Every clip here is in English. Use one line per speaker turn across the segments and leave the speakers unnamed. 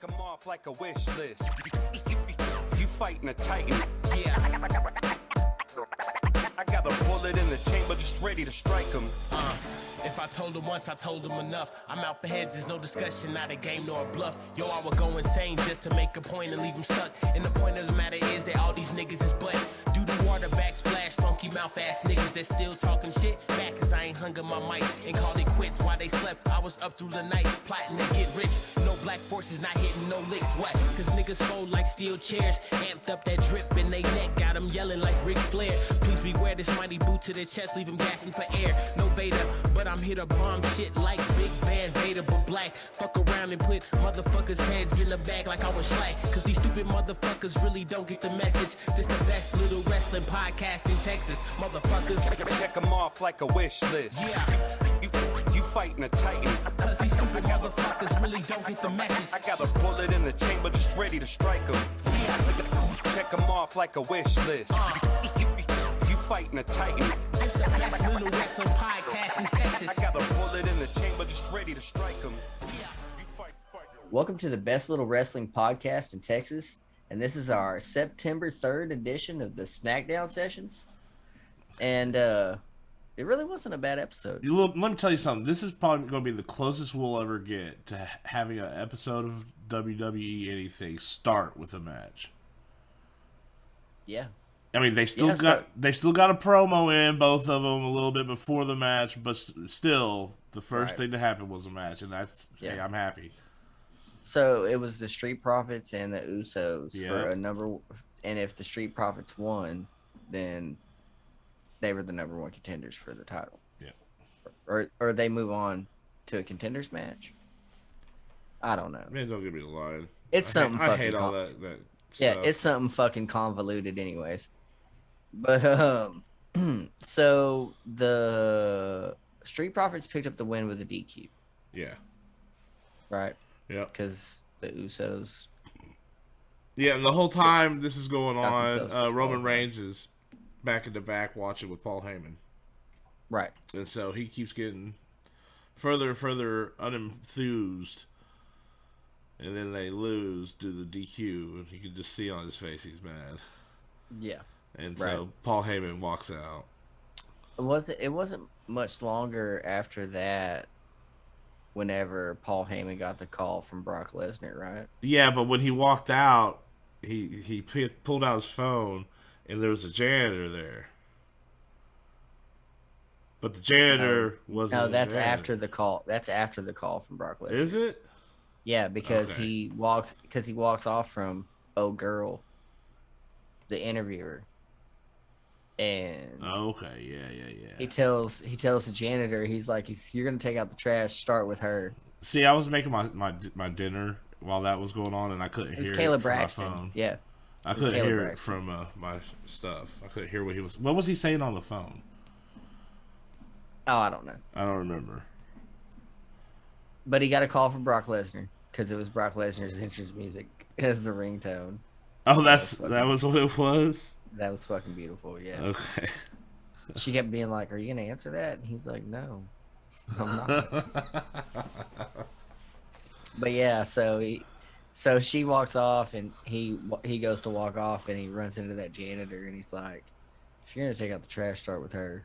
Check them off like a wish list. You fighting a titan. Yeah. I got a bullet in the chamber just ready to strike him.
If I told him once, I told him enough. I'm out for heads, there's no discussion, not a game nor a bluff. Yo, I would go insane just to make a point and leave him stuck. And the point of the matter is that all these niggas is butt. Do the water backsplash, funky mouth ass niggas that still talking shit back, cause I ain't hung up my mic and called it quits while they slept. I was up through the night, plotting to get rich. No black forces, not hitting no licks. What? Cause niggas fold like steel chairs, amped up that drip in they neck, got them yelling like Ric Flair. Please beware this mighty boot to the chest, leave him gasping for air. No Vader, but I'm here to bomb shit like Big Van Vader, but black. Fuck around and put motherfuckers' heads in the bag like I was slack. Cause these stupid motherfuckers really don't get the message. This the best little wrestling podcast in Texas, motherfuckers.
Check them off like a wish list.
Yeah.
You fighting a titan.
Cause these stupid motherfuckers really don't get the message.
I got a bullet in the chamber just ready to strike him.
Yeah.
Check them off like a wish list. You fighting a titan.
This the best little wrestling podcast in Texas.
I got a bullet in the chamber just ready to strike him.
Welcome to the Best Little Wrestling Podcast in Texas, and this is our September 3rd edition of the Smackdown Sessions. And it really wasn't a bad episode.
Let me tell you something. This is probably going to be the closest we'll ever get to having an episode of WWE anything start with a match.
Yeah.
I mean, they still got a promo in, both of them, a little bit before the match, but still, the first thing to happen was a match, and hey, I'm happy.
So it was the Street Profits and the Usos for a number, and if the Street Profits won, then they were the number one contenders for the title. Yeah. Or they move on to a contenders match. I don't know.
Man, don't give me the line.
It's something.
I hate all that stuff.
Yeah, it's something fucking convoluted, anyways. But so the Street Profits picked up the win with a DQ.
Yeah.
Right.
Yeah.
Because the Usos.
Yeah, and the whole time this is going on, Roman Reigns is back in the back watching with Paul Heyman.
Right.
And so he keeps getting further and further unenthused. And then they lose, do the DQ, and you can just see on his face he's mad.
Yeah.
And so Paul Heyman walks out.
It wasn't much longer after that whenever Paul Heyman got the call from Brock Lesnar, right?
Yeah, but when he walked out, he pulled out his phone, and there was a janitor there. But the janitor wasn't.
No, that's after the call. That's after the call from Brock Lesnar.
Is it?
Yeah, because he walks off from Girl, the interviewer. And
yeah.
He tells the janitor, he's like, if you're gonna take out the trash, start with her.
See, I was making my dinner while that was going on, and I couldn't hear
Caleb
it from
Braxton.
my phone.
Yeah,
I couldn't hear it from my stuff. I couldn't hear what was he saying on the phone?
Oh, I don't know.
I don't remember.
But he got a call from Brock Lesnar because it was Brock Lesnar's entrance music as the ringtone.
Oh, that was what it was?
That was fucking beautiful, yeah.
Okay.
She kept being like, are you going to answer that? And he's like, no, I'm not. But yeah, so she walks off, and he goes to walk off, and he runs into that janitor, and he's like, if you're going to take out the trash, start with her.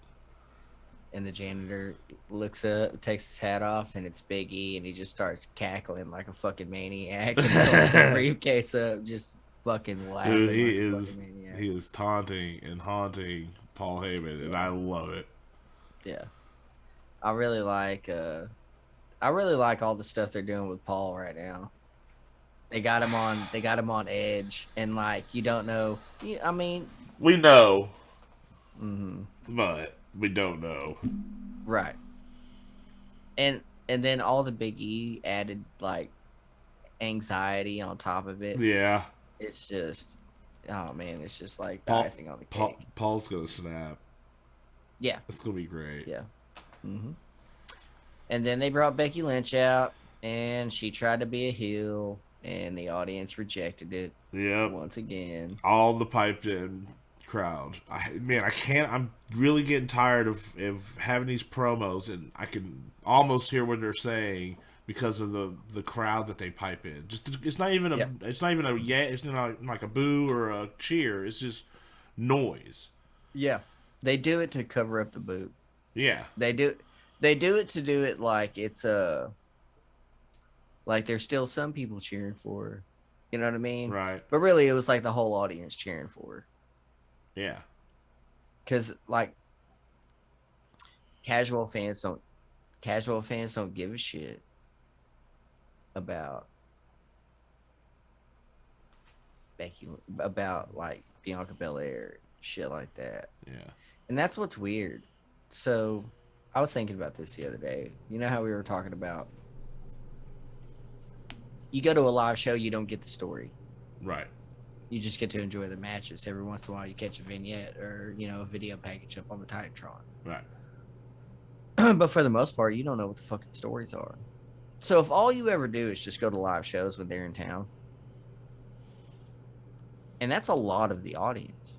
And the janitor looks up, takes his hat off, and it's Big E, and he just starts cackling like a fucking maniac. And pulls the briefcase up, just fucking laughing.
Dude, he is taunting and haunting Paul Heyman, and I love it.
Yeah, I really like all the stuff they're doing with Paul right now. They got him on edge, and like you don't know. I mean,
we know,
but
we don't know.
Right. And then all the Big E added like anxiety on top of it.
Yeah.
It's just, oh man, it's just like the icing on the cake.
Paul's gonna snap.
Yeah.
It's gonna be great.
Yeah. And then they brought Becky Lynch out, and she tried to be a heel, and the audience rejected it.
Yep.
Once again.
All the piped in crowd. I'm really getting tired of having these promos, and I can almost hear what they're saying, because of the crowd that they pipe in. Just it's not even a
Yep.
it's not even a yeah, it's not like a boo or a cheer. It's just noise.
Yeah, they do it to cover up the boot.
Yeah.
They do it to do it like it's like there's still some people cheering for her. You know what I mean?
Right.
But really, it was like the whole audience cheering for her.
Yeah.
Because like casual fans don't give a shit about like Bianca Belair, shit like that.
Yeah.
And that's what's weird. So I was thinking about this the other day. You know how we were talking about you go to a live show, you don't get the story.
Right.
You just get to enjoy the matches. Every once in a while you catch a vignette or, a video package up on the Titantron.
Right.
But for the most part, you don't know what the fucking stories are. So if all you ever do is just go to live shows when they're in town, and that's a lot of the audience.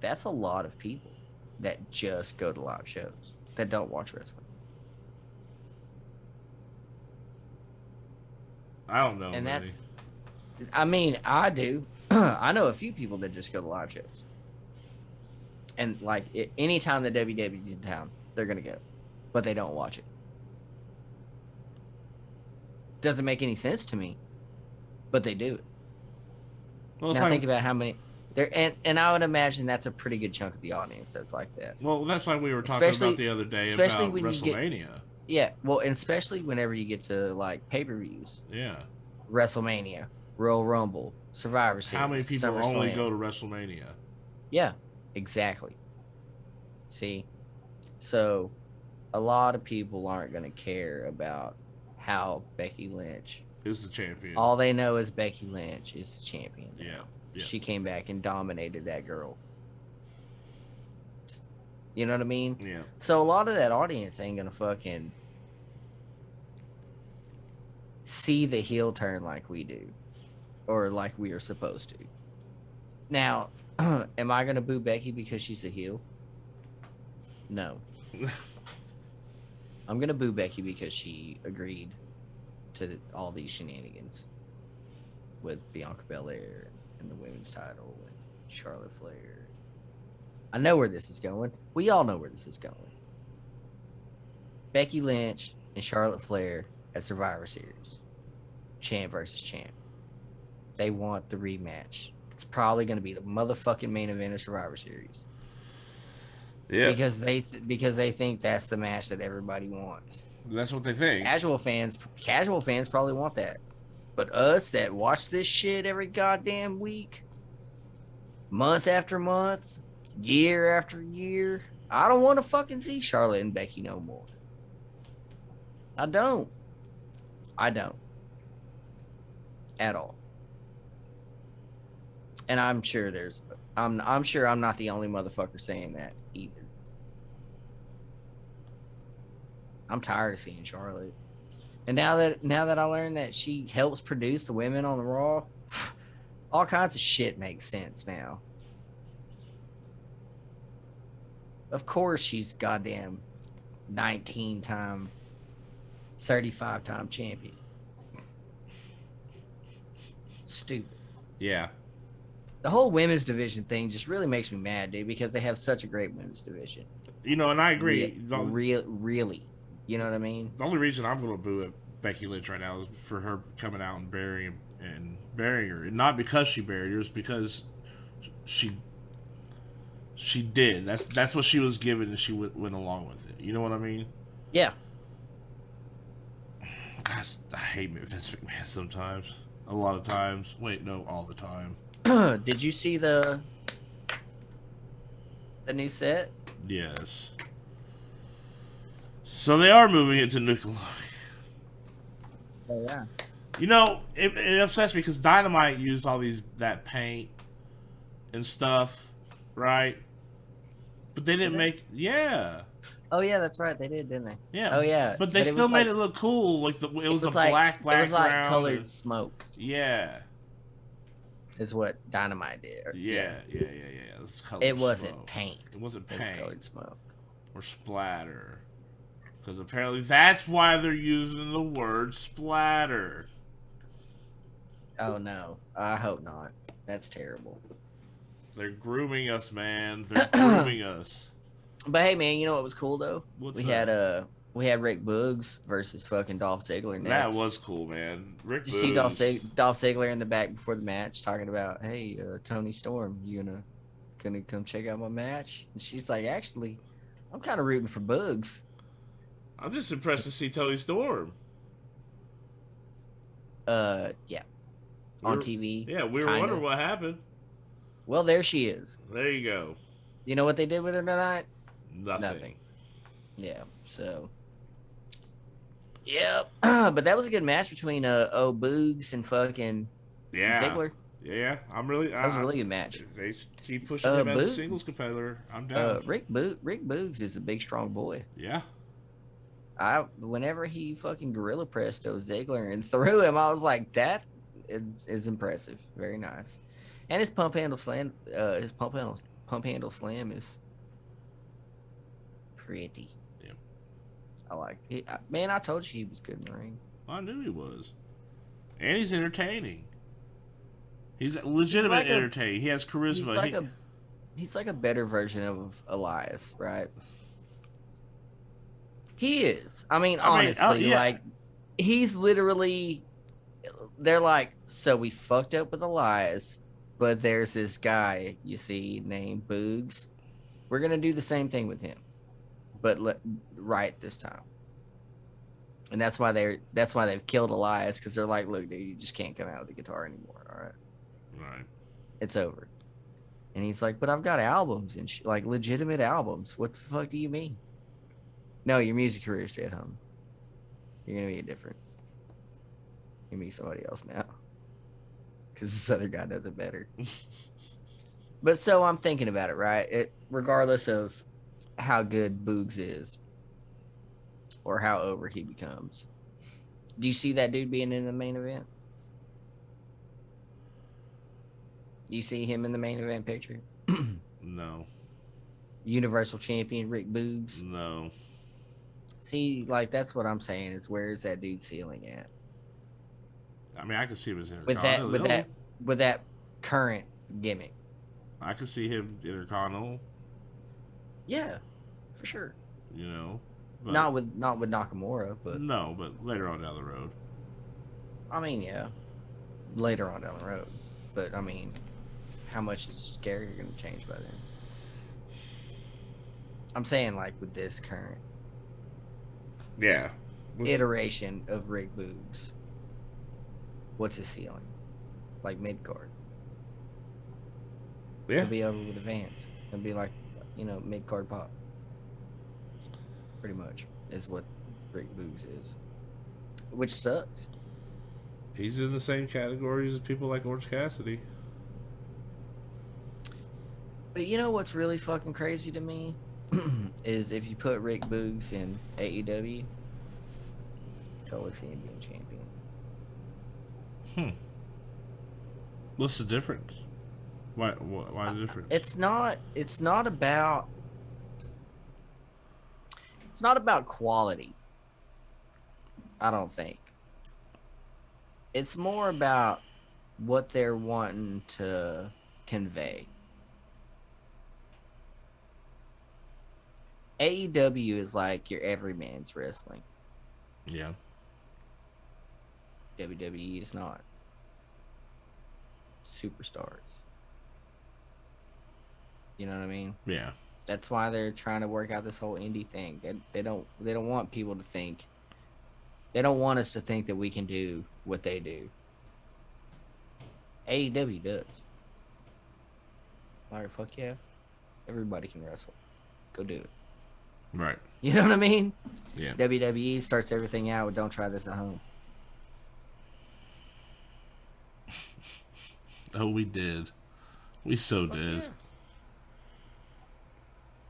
That's a lot of people that just go to live shows that don't watch wrestling.
I don't know.
And
Manny.
I do. I know a few people that just go to live shows. And like anytime the WWE's in town, they're going to go. But they don't watch it. Doesn't make any sense to me. But they do it.
Well,
Now think about how many there and I would imagine that's a pretty good chunk of the audience that's like that.
Well, that's like we were talking about the other day about WrestleMania.
Yeah, well, and especially whenever you get to like pay-per-views.
Yeah.
WrestleMania, Royal Rumble, Survivor Series.
How many people only
SummerSlam.
go to WrestleMania?
Yeah, exactly. See, so a lot of people aren't going to care about how Becky Lynch
Is the champion.
All they know is Becky Lynch is the champion.
Yeah.
She came back and dominated that girl. You know what I mean?
Yeah.
So a lot of that audience ain't gonna fucking see the heel turn like we do, or like we are supposed to. Now, am I gonna boo Becky because she's a heel? No. I'm gonna boo Becky because she agreed to all these shenanigans with Bianca Belair and the women's title and Charlotte Flair. I know where this is going. We all know where this is going. Becky Lynch and Charlotte Flair at Survivor Series. Champ versus champ. They want the rematch. It's probably going to be the motherfucking main event of Survivor Series.
Yeah.
Because they think that's the match that everybody wants.
That's what they think.
Casual fans probably want that. But us that watch this shit every goddamn week, month after month, year after year, I don't want to fucking see Charlotte and Becky no more. I don't. At all. And I'm sure I'm sure I'm not the only motherfucker saying that either. I'm tired of seeing Charlotte. And now that I learned that she helps produce the women on the Raw, all kinds of shit makes sense now. Of course she's goddamn 19-time, 35-time champion. Stupid.
Yeah.
The whole women's division thing just really makes me mad, dude, because they have such a great women's division.
And I agree.
Really. You know what I mean?
The only reason I'm going to boo at Becky Lynch right now is for her coming out and burying her. And not because she buried her, it's because she did. That's what she was given, and she went along with it. You know what I mean?
Yeah.
Gosh, I hate Vince McMahon sometimes. A lot of times. Wait, no, all the time.
Did you see the new set?
Yes. So they are moving it to Nickelodeon.
Oh yeah.
It upsets me because Dynamite used all that paint and stuff, right? But they didn't make. Yeah.
Oh yeah, that's right. They did, didn't they?
Yeah.
Oh yeah.
But they still made it look cool. Like it was a black
It was like
ground
colored
and-
smoke.
Yeah.
Is what Dynamite did.
Yeah. It's colored
It wasn't
smoke.
paint.
It wasn't
It was
paint
colored smoke.
or splatter. Because apparently that's why they're using the word splatter.
Oh no, I hope not. That's terrible.
They're grooming us, man. They're grooming us.
But hey, man, you know what was cool though?
What's
we
that?
had Rick Boogs versus fucking Dolph Ziggler next.
That was cool, man. Rick
Did you see Dolph
Boogs.
Ziggler in the back before the match talking about, hey, Tony Storm, you gonna come check out my match? And she's like, actually, I'm kind of rooting for Boogs.
I'm just impressed to see Tony Storm.
Yeah, on TV.
Yeah, we were
kinda.
wondering what happened.
Well, there she is.
There you go.
You know what they did with her tonight?
Nothing.
Yeah. So. Yep. But that was a good match between Boogs and fucking Ziggler.
Yeah, I'm really.
That was a really good match.
They keep pushing him as a
Boogs-
singles competitor. I'm down.
Rick Boogs is a big, strong boy.
Yeah.
Whenever he fucking gorilla presto Ziggler and threw him, I was like, that is impressive. Very nice. And his pump handle slam is pretty.
Yeah.
I like it. Man, I told you he was good in the ring.
I knew he was. And he's entertaining. He's legitimate entertaining. He has charisma.
He's like a better version of Elias, right? He is. I mean, honestly,
yeah.
like, he's literally. They're like, so we fucked up with Elias, but there's this guy you see named Boogs. We're gonna do the same thing with him, but right this time. And that's why they've killed Elias, because they're like, look, dude, you just can't come out with the guitar anymore. All right.
Right.
It's over. And he's like, but I've got albums and like legitimate albums. What the fuck do you mean? No, your music career is straight home. You're gonna be different. You're gonna be somebody else now. Because this other guy does it better. But so I'm thinking about it, right? Regardless of how good Boogs is or how over he becomes. Do you see that dude being in the main event? Do you see him in the main event picture?
No.
Universal Champion Rick Boogs?
No.
See, like, that's what I'm saying is, where's that dude ceiling at?
I mean, I can see him as Intercontinental.
With that current gimmick.
I can see him Intercontinental.
Yeah, for sure.
You know, but
Not with Nakamura, but
no, but later on down the road.
I mean, yeah, later on down the road. But I mean, how much is Gary going to change by then? I'm saying, like, with this current
Yeah.
iteration of Rick Boogs, what's his ceiling? Like mid card.
Yeah.
He'll be over with Advance. He'll be like, mid card pop. Pretty much is what Rick Boogs is, which sucks.
He's in the same categories as people like Orange Cassidy.
But you know what's really fucking crazy to me is if you put Rick Boogs in AEW, totally see him being champion.
What's the difference? Why the difference?
It's not about quality. I don't think. It's more about what they're wanting to convey. AEW is like your everyman's wrestling.
Yeah.
WWE is not. Superstars. You know what I mean?
Yeah.
That's why they're trying to work out this whole indie thing. They don't want people to think. They don't want us to think that we can do what they do. AEW does. Like, fuck yeah. Everybody can wrestle. Go do it.
Right.
You know what I mean?
Yeah.
WWE starts everything out with don't try this at home.
Oh, we did. We so
Fuck
did.
yeah.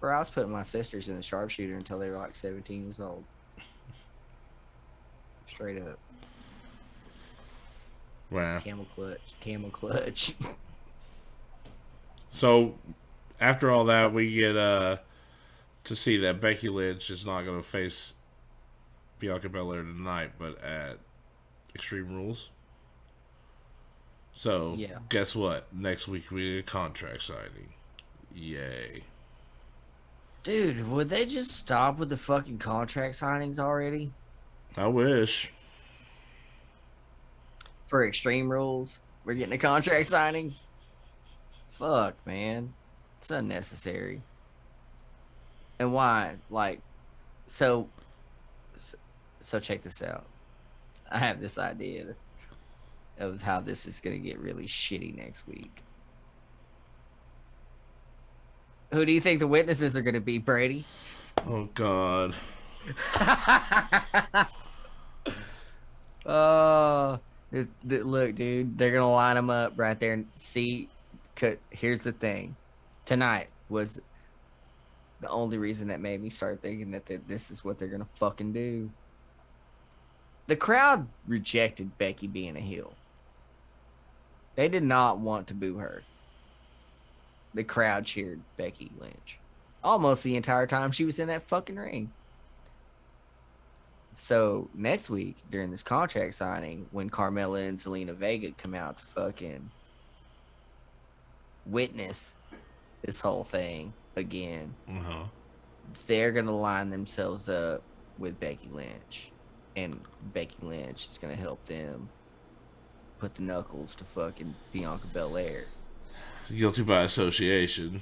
Bro, I was putting my sisters in the sharpshooter until they were like 17 years old. Straight up.
Wow.
Camel clutch.
So, after all that, we get to see that Becky Lynch is not going to face Bianca Belair tonight, but at Extreme Rules. So,
Yeah.
guess what? Next week we get a contract signing. Yay.
Dude, would they just stop with the fucking contract signings already?
I wish.
For Extreme Rules, we're getting a contract signing? Fuck, man. It's unnecessary. And why? Like, so, so check this out. I have this idea of how this is going to get really shitty next week. Who do you think the witnesses are going to be, Brady?
Oh, God.
Look, dude, they're going to line them up right there and see. Here's the thing. Tonight was the only reason that made me start thinking that this is what they're going to fucking do. The crowd rejected Becky being a heel. They did not want to boo her. The crowd cheered Becky Lynch almost the entire time she was in that fucking ring. So next week during this contract signing, when Carmella and Zelina Vega come out to fucking witness this whole thing again, they're gonna line themselves up with Becky Lynch, and Becky Lynch is gonna help them put the knuckles to fucking Bianca Belair.
Guilty by association.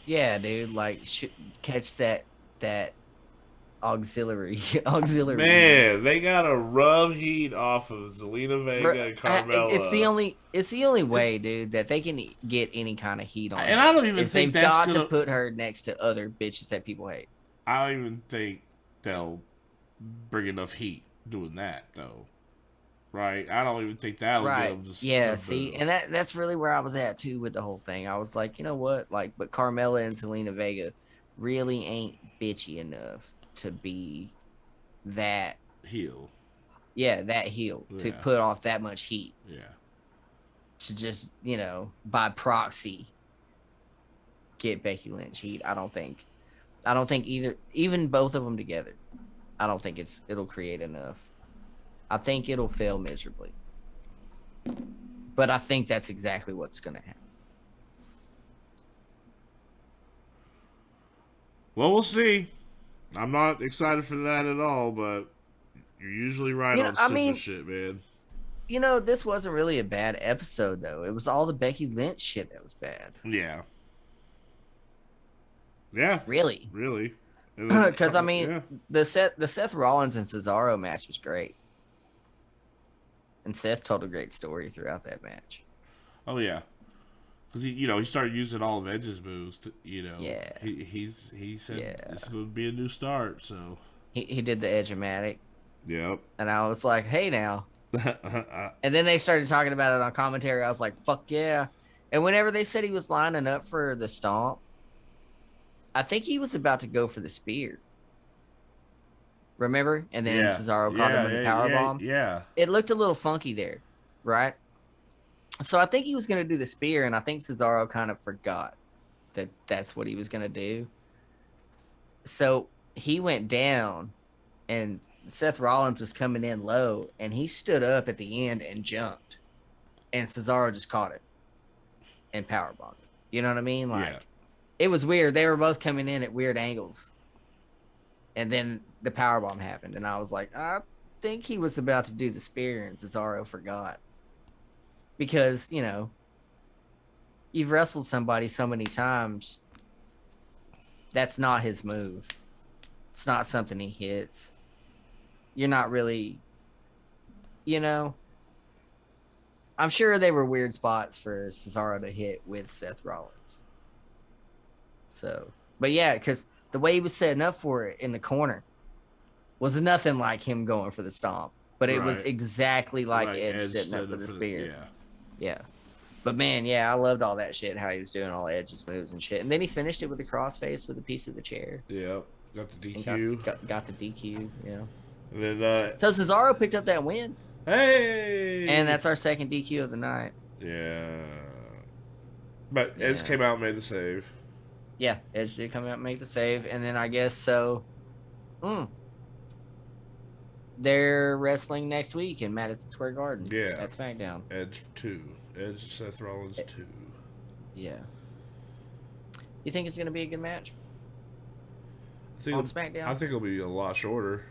Yeah, dude. Like, catch that auxiliary.
Man, they gotta rub heat off of Zelina Vega and Carmella.
It's the only way, dude, that they can get any kind of heat on.
And I don't even think
they've got to put her next to other bitches that people hate.
I don't even think they'll bring enough heat doing that, though. Right? I don't even think that'll get them to.
Yeah, see, and that's really where I was at too with the whole thing. I was like, you know what? Like, but Carmella and Zelina Vega really ain't bitchy enough to be that
heel.
Yeah, that heel to put off that much heat.
Yeah.
To just, by proxy get Becky Lynch heat. I don't think even both of them together. I don't think it'll create enough. I think it'll fail miserably. But I think that's exactly what's going to happen.
Well, we'll see. I'm not excited for that at all, but you're usually right on stupid shit, man.
This wasn't really a bad episode, though. It was all the Becky Lynch shit that was bad.
Yeah. Yeah.
Really?
Really.
Because, the Seth Rollins and Cesaro match was great. And Seth told a great story throughout that match.
Oh, yeah. Because, he started using all of Edge's moves,
Yeah.
He said it's going to be a new start, so.
He did the Edge-o-matic.
Yep.
And I was like, hey, now. And then they started talking about it on commentary. I was like, fuck yeah. And whenever they said he was lining up for the stomp, I think he was about to go for the spear. Remember? And then Cesaro caught him with the powerbomb.
Yeah.
It looked a little funky there, right? So I think he was going to do the spear, and I think Cesaro kind of forgot that that's what he was going to do. So he went down, and Seth Rollins was coming in low, and he stood up at the end and jumped. And Cesaro just caught it and powerbombed it. You know what I mean? It was weird. They were both coming in at weird angles. And then the powerbomb happened, and I was like, I think he was about to do the spear, and Cesaro forgot. Because, you've wrestled somebody so many times, that's not his move. It's not something he hits. You're not really, I'm sure they were weird spots for Cesaro to hit with Seth Rollins. So, but yeah, because the way he was setting up for it in the corner was nothing like him going for the stomp. But it was exactly like Edge setting up for the spear. Yeah. But man, I loved all that shit, how he was doing all Edge's moves and shit. And then he finished it with a crossface with a piece of the chair.
Yeah. Got the DQ.
Got the DQ,
And then,
so Cesaro picked up that win.
Hey!
And that's our second DQ of the night.
Yeah. But Edge came out and made the save.
Yeah, Edge did come out and make the save. And then I guess so. they're wrestling next week in Madison Square Garden.
Yeah.
At SmackDown.
Edge 2. Edge Seth Rollins 2.
Yeah. You think it's gonna be a good match
I
on SmackDown?
I think it'll be a lot shorter.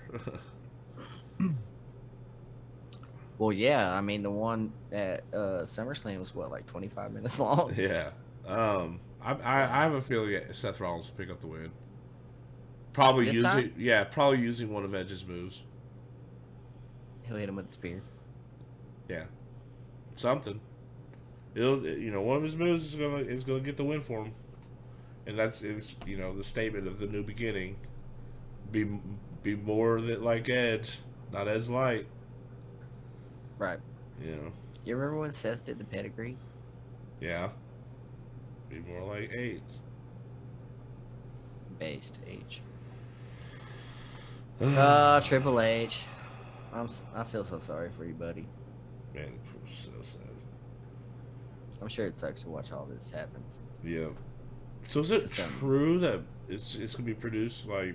Well, yeah. I mean, the one at SummerSlam was what, like 25 minutes long.
Yeah. I have a feeling Seth Rollins will pick up the win. Probably
This
using
time?
probably using one of Edge's moves.
He'll hit him with the spear.
Yeah. Something. One of his moves is gonna get the win for him. And that's the statement of the new beginning. Be more like Edge, not Edge light.
Right.
You know.
You remember when Seth did the pedigree?
Yeah. Be more like Edge.
Based H. Triple H. I feel so sorry for you, buddy.
Man, so sad.
I'm sure it sucks to watch all this happen.
Yeah. So is it true that it's gonna be produced by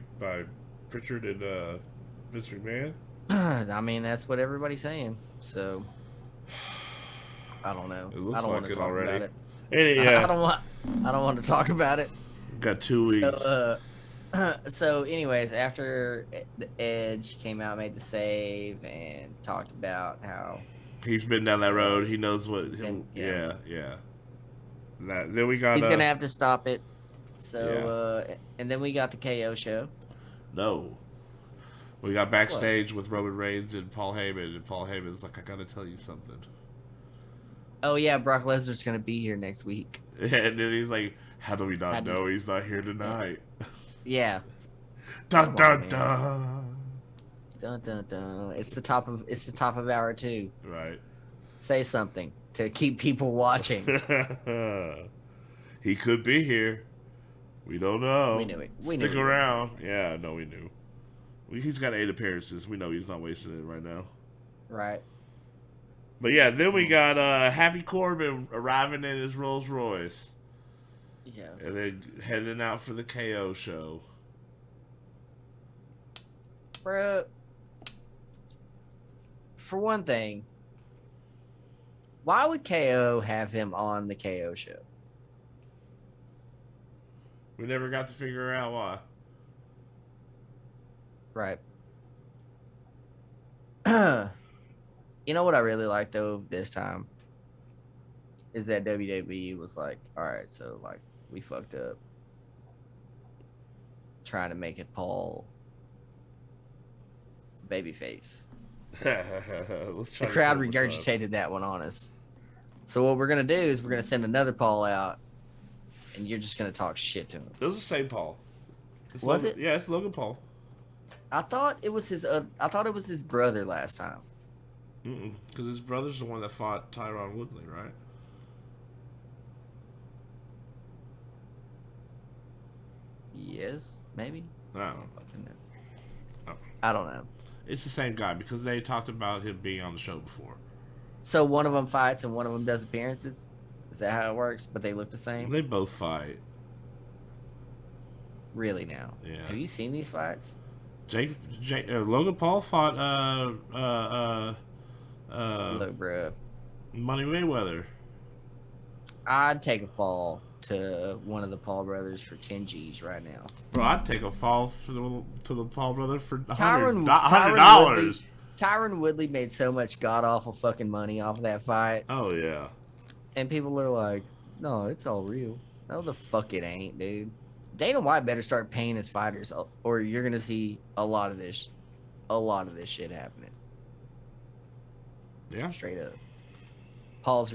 Pritchard and Vince McMahon?
I mean, that's what everybody's saying. So I don't know.
It looks
I don't
like
want to
it
talk
already.
about it.
Yeah.
I don't want to talk about it.
Got 2 weeks.
So anyways, after the Edge came out, made the save, and talked about how
He's been down that road. He knows what. Yeah. Then we got.
he's gonna have to stop it. So and then we got the KO show.
No. We got backstage with Roman Reigns and Paul Heyman, and Paul Heyman's like, "I gotta tell you something."
Oh yeah, Brock Lesnar's gonna be here next week.
And then he's like, "How do we not know he's not here tonight?"
Yeah.
Dun dun dun.
Dun dun dun. It's the top of hour 2.
Right.
Say something to keep people watching.
He could be here. We don't know.
We knew it.
Stick around. Yeah, no, we knew. He's got 8 appearances. We know he's not wasting it right now.
Right.
But yeah, then we got Happy Corbin arriving in his Rolls Royce.
Yeah.
And then heading out for the KO show.
Bro, for one thing, why would KO have him on the KO show?
We never got to figure out why.
Right. You know what I really like though this time is that WWE was like, all right, so like we fucked up trying to make it Paul babyface.
Let's try
The crowd
this one more time.
regurgitated that one on us. So what we're gonna do is we're gonna send another Paul out, and you're just gonna talk shit to him.
It was the same Paul.
Was it?
Yeah, it's Logan Paul.
I thought it was his. I thought it was his brother last time.
Because his brother's the one that fought Tyron Woodley, right?
Yes, maybe.
I don't know.
Fucking know.
Oh.
I don't know.
It's the same guy because they talked about him being on the show before.
So one of them fights and one of them does appearances. Is that how it works? But they look the same.
They both fight.
Really now?
Yeah.
Have you seen these fights?
Logan Paul fought
Look, bro.
Money Mayweather.
I'd take a fall to one of the Paul brothers for 10 G's right now.
Bro, I'd take a fall to the Paul brother for
$100. Tyron Woodley made so much god awful fucking money off of that fight,
Oh yeah.
and people are like, "No, it's all real." No, the fuck it ain't, dude. Dana White better start paying his fighters, or you're gonna see a lot of this shit happening.
Yeah.
Straight up. The Pauls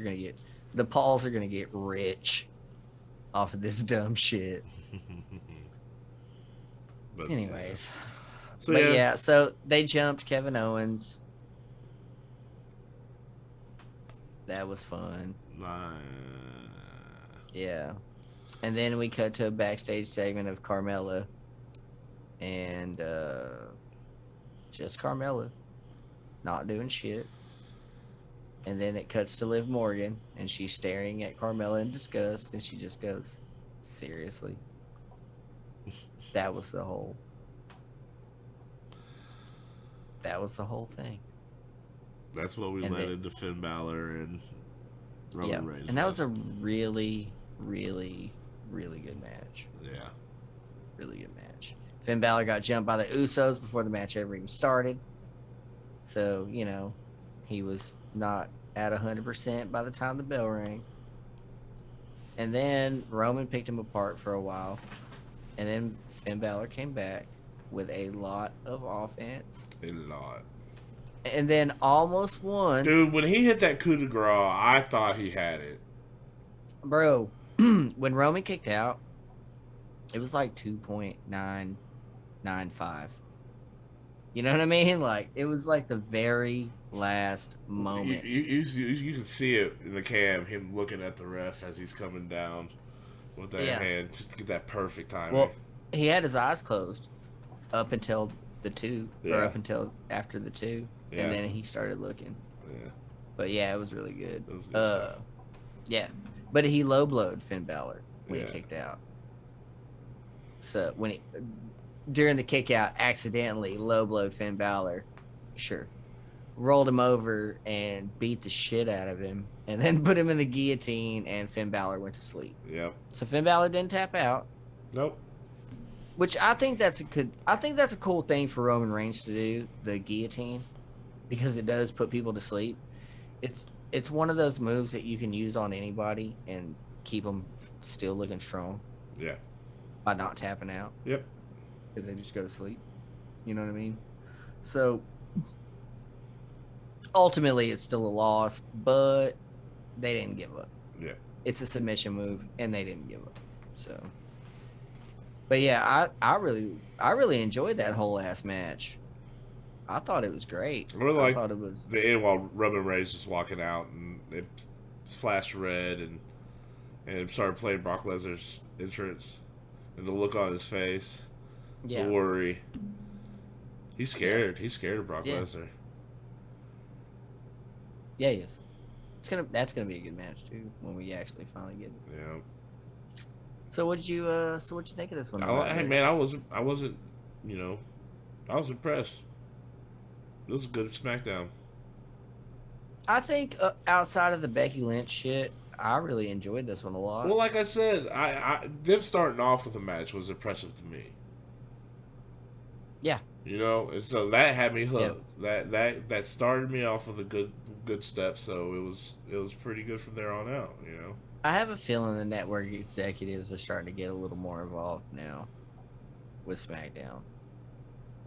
are gonna get rich off of this dumb shit.
But,
Anyways.
So
But yeah, so they jumped Kevin Owens. That was fun. Yeah. And then we cut to a backstage segment of Carmella. And just Carmella. Not doing shit. And then it cuts to Liv Morgan. And she's staring at Carmella in disgust. And she just goes, seriously? That was the whole that was the whole thing.
That's what we led into Finn Balor and Roman Reigns.
And that was a really, really, really good match.
Yeah.
Really good match. Finn Balor got jumped by the Usos before the match ever even started. So, you know, he was not at 100% by the time the bell rang. And then Roman picked him apart for a while. And then Finn Balor came back with a lot of offense.
A lot.
And then almost won.
Dude, when he hit that coup de grace, I thought he had it.
Bro, when Roman kicked out, it was like 2.995. You know what I mean? Like, it was like the very last moment.
You can see it in the cam, him looking at the ref as he's coming down with that hand, just to get that perfect timing.
Well, he had his eyes closed up until the 2, or up until after the 2, and then he started looking.
Yeah.
But yeah, it was really good.
It was good stuff.
Yeah. But he low blowed Finn Balor when he kicked out. So when he during the kick out accidentally low blowed Finn Balor, sure. Rolled him over and beat the shit out of him, and then put him in the guillotine, and Finn Balor went to sleep.
Yep.
So Finn Balor didn't tap out.
Nope.
Which I think that's a cool thing for Roman Reigns to do, the guillotine, because it does put people to sleep. It's one of those moves that you can use on anybody and keep them still looking strong.
Yeah.
By not tapping out.
Yep.
Because they just go to sleep. You know what I mean? So ultimately, it's still a loss, but they didn't give up.
Yeah.
It's a submission move, and they didn't give up. So. But yeah, I really enjoyed that whole ass match. I thought it was great.
I
thought it was
the end while Roman Reigns was walking out and it flashed red and it started playing Brock Lesnar's entrance and the look on his face, the worry. He's scared. He's scared of Brock Lesnar.
Yeah, he is. That's gonna be a good match too when we actually finally get it.
Yeah.
So what'd you think of this one?
Hey man, I wasn't, you know, I was impressed. It was a good SmackDown.
I think outside of the Becky Lynch shit, I really enjoyed this one a lot.
Well, like I said, them starting off with a match was impressive to me.
Yeah.
You know, and so that had me hooked. Yeah. That started me off with a good step. So it was pretty good from there on out. You know.
I have a feeling the network executives are starting to get a little more involved now with SmackDown.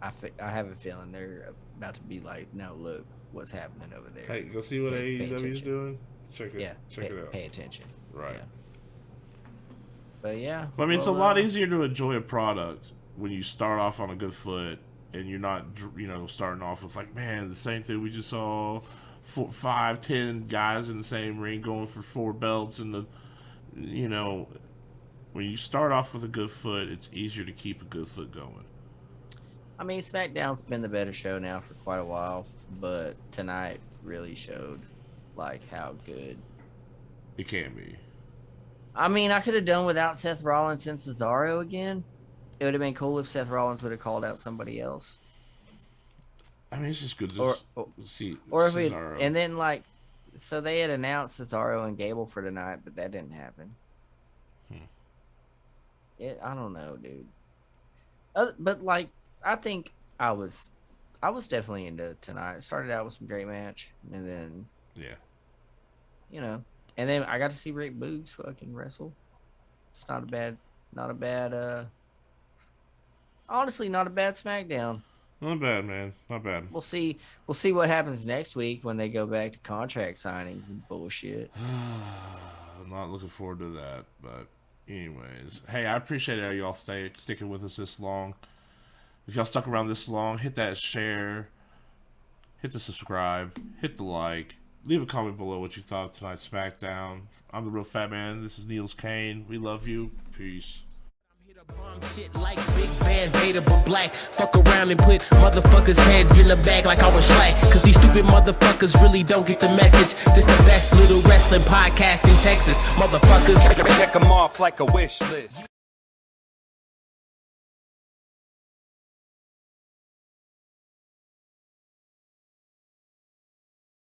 I have a feeling they're about to be like, no, look what's happening over there.
Hey, go see what AEW is doing. Check it out.
Pay attention.
Right.
Yeah. But yeah.
Well, I mean, it's a lot easier to enjoy a product when you start off on a good foot and you're not, you know, starting off with like, man, the same thing we just saw. 5, 10 guys in the same ring going for 4 belts, and you know, when you start off with a good foot, it's easier to keep a good foot going.
I mean, SmackDown's been the better show now for quite a while, but tonight really showed like how good
it can be.
I mean, I could have done without Seth Rollins and Cesaro again. It would have been cool if Seth Rollins would have called out somebody else.
I mean, it's just good to see
Cesaro. And then, like, so they had announced Cesaro and Gable for tonight, but that didn't happen. I don't know, dude. But, like, I think I was definitely into tonight. It started out with some great match, and then, you know, and then I got to see Rick Boogs fucking wrestle. It's not a bad, honestly, not a bad SmackDown.
Not bad, man. Not bad.
We'll see what happens next week when they go back to contract signings and bullshit.
I'm not looking forward to that, but anyways. Hey, I appreciate how y'all sticking with us this long. If y'all stuck around this long, hit that share, hit the subscribe, hit the like, leave a comment below what you thought of tonight's SmackDown. I'm the Real Fat Man. This is Niels Kane. We love you. Peace.
Bomb shit like Big Van Vader but black. Fuck around and put motherfuckers' heads in the bag like I was slack. Cause these stupid motherfuckers really don't get the message. This the best little wrestling podcast in Texas. Motherfuckers.
Check them off like a wish list.